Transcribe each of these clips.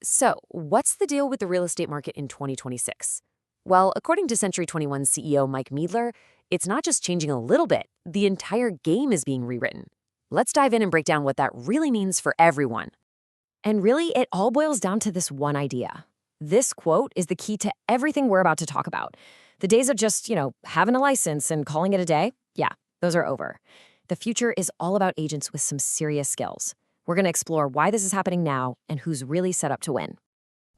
So, what's the deal with the real estate market in 2026? Well, according to Century 21 CEO Mike Meadler, it's not just changing a little bit, the entire game is being rewritten. Let's dive in and break down what that really means for everyone. And really, it all boils down to this one idea. This quote is the key to everything we're about to talk about. The days of just, having a license and calling it a day, yeah, those are over. The future is all about agents with some serious skills. We're going to explore why this is happening now and who's really set up to win.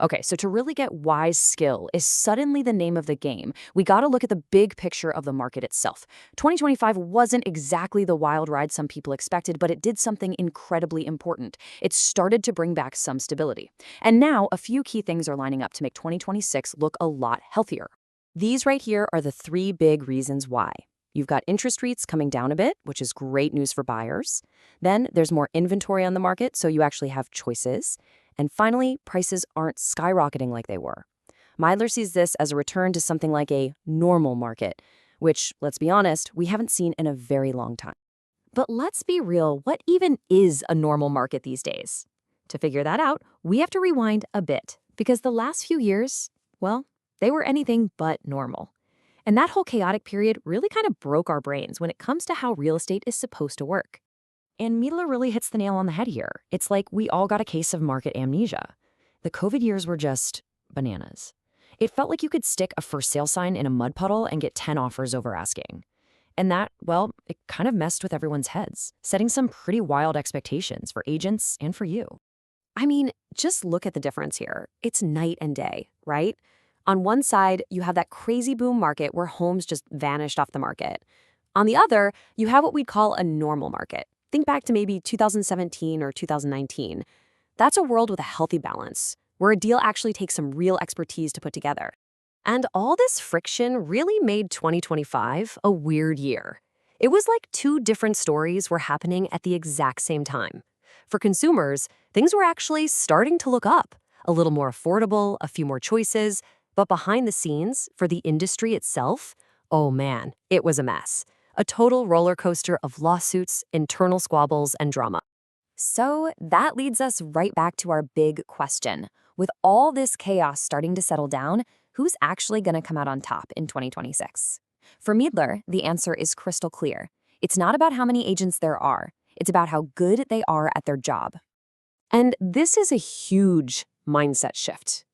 Okay, so to really get why skill is suddenly the name of the game, we got to look at the big picture of the market itself. 2025 wasn't exactly the wild ride some people expected, but it did something incredibly important. It started to bring back some stability. And now a few key things are lining up to make 2026 look a lot healthier. These right here are the three big reasons why. You've got interest rates coming down a bit, which is great news for buyers. Then there's more inventory on the market, so you actually have choices. And finally, prices aren't skyrocketing like they were. Meidler sees this as a return to something like a normal market, which, let's be honest, we haven't seen in a very long time. But let's be real, what even is a normal market these days? To figure that out, we have to rewind a bit, because the last few years, well, they were anything but normal. And that whole chaotic period really kind of broke our brains when it comes to how real estate is supposed to work. And Miele really hits the nail on the head here. It's like we all got a case of market amnesia. The COVID years were just bananas. It felt like you could stick a for sale sign in a mud puddle and get 10 offers over asking. And that, well, it kind of messed with everyone's heads, setting some pretty wild expectations for agents and for you. I mean, just look at the difference here. It's night and day, right? On one side, you have that crazy boom market where homes just vanished off the market. On the other, you have what we'd call a normal market. Think back to maybe 2017 or 2019. That's a world with a healthy balance, where a deal actually takes some real expertise to put together. And all this friction really made 2025 a weird year. It was like two different stories were happening at the exact same time. For consumers, things were actually starting to look up. A little more affordable, a few more choices. But behind the scenes, for the industry itself, oh man, it was a mess. A total roller coaster of lawsuits, internal squabbles, and drama. So that leads us right back to our big question. With all this chaos starting to settle down, who's actually going to come out on top in 2026? For Meadler, the answer is crystal clear. It's not about how many agents there are. It's about how good they are at their job. And this is a huge mindset shift,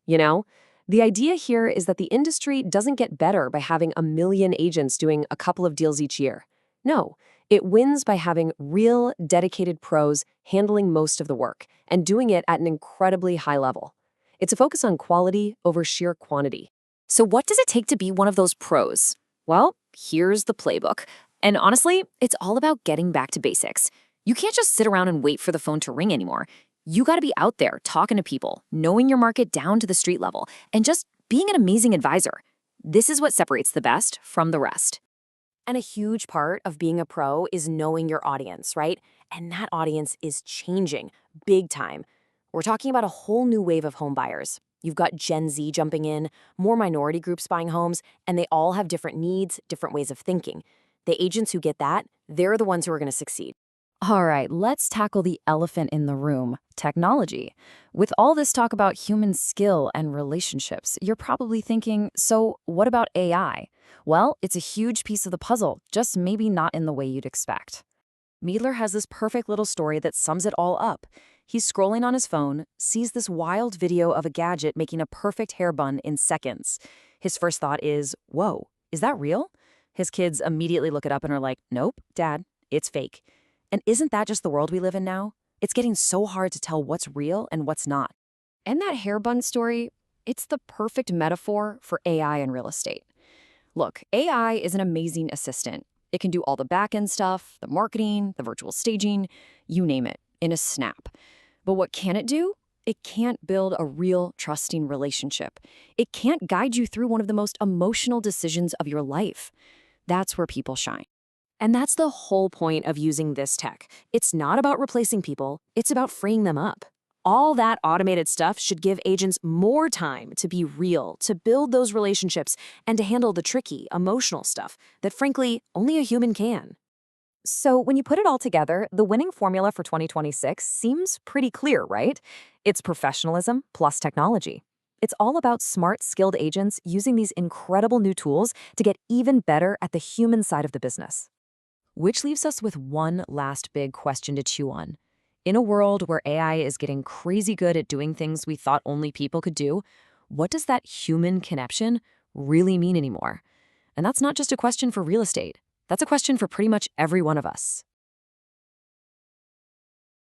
The idea here is that the industry doesn't get better by having a million agents doing a couple of deals each year. No, it wins by having real, dedicated pros handling most of the work and doing it at an incredibly high level. It's a focus on quality over sheer quantity. So what does it take to be one of those pros? Well, here's the playbook. And honestly, it's all about getting back to basics. You can't just sit around and wait for the phone to ring anymore. You got to be out there talking to people, knowing your market down to the street level, and just being an amazing advisor. This is what separates the best from the rest. And a huge part of being a pro is knowing your audience, right? And that audience is changing big time. We're talking about a whole new wave of home buyers. You've got Gen Z jumping in, more minority groups buying homes, and they all have different needs, different ways of thinking. The agents who get that, they're the ones who are going to succeed. All right, let's tackle the elephant in the room, technology. With all this talk about human skill and relationships, you're probably thinking, so what about AI? Well, it's a huge piece of the puzzle, just maybe not in the way you'd expect. Meadler has this perfect little story that sums it all up. He's scrolling on his phone, sees this wild video of a gadget making a perfect hair bun in seconds. His first thought is, whoa, is that real? His kids immediately look it up and are like, nope, Dad, it's fake. And isn't that just the world we live in now? It's getting so hard to tell what's real and what's not. And that hair bun story, it's the perfect metaphor for AI and real estate. Look, AI is an amazing assistant. It can do all the back-end stuff, the marketing, the virtual staging, you name it, in a snap. But what can it do? It can't build a real, trusting relationship. It can't guide you through one of the most emotional decisions of your life. That's where people shine. And that's the whole point of using this tech. It's not about replacing people, it's about freeing them up. All that automated stuff should give agents more time to be real, to build those relationships, and to handle the tricky, emotional stuff that, frankly, only a human can. So, when you put it all together, the winning formula for 2026 seems pretty clear, right? It's professionalism plus technology. It's all about smart, skilled agents using these incredible new tools to get even better at the human side of the business. Which leaves us with one last big question to chew on. In a world where AI is getting crazy good at doing things we thought only people could do, what does that human connection really mean anymore? And that's not just a question for real estate. That's a question for pretty much every one of us.